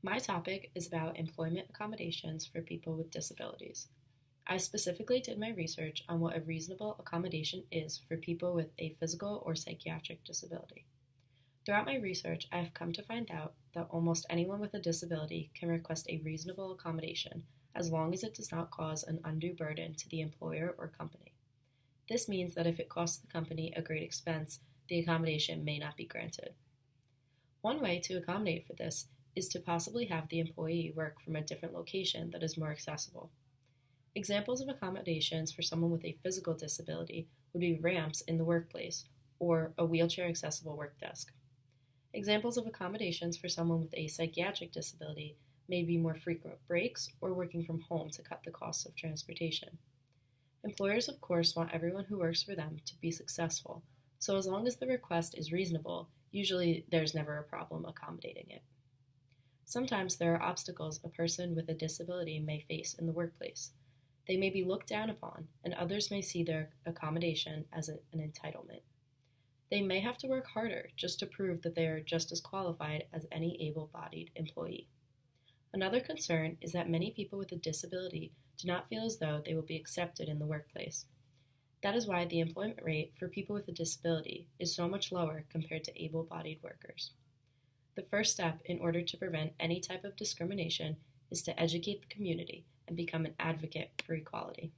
My topic is about employment accommodations for people with disabilities. I specifically did my research on what a reasonable accommodation is for people with a physical or psychiatric disability. Throughout my research, I have come to find out that almost anyone with a disability can request a reasonable accommodation as long as it does not cause an undue burden to the employer or company. This means that if it costs the company a great expense, the accommodation may not be granted. One way to accommodate for this is to possibly have the employee work from a different location that is more accessible. Examples of accommodations for someone with a physical disability would be ramps in the workplace or a wheelchair accessible work desk. Examples of accommodations for someone with a psychiatric disability may be more frequent breaks or working from home to cut the costs of transportation. Employers, of course, want everyone who works for them to be successful, so as long as the request is reasonable, usually there's never a problem accommodating it. Sometimes there are obstacles a person with a disability may face in the workplace. They may be looked down upon, and others may see their accommodation as an entitlement. They may have to work harder just to prove that they are just as qualified as any able-bodied employee. Another concern is that many people with a disability do not feel as though they will be accepted in the workplace. That is why the employment rate for people with a disability is so much lower compared to able-bodied workers. The first step in order to prevent any type of discrimination is to educate the community and become an advocate for equality.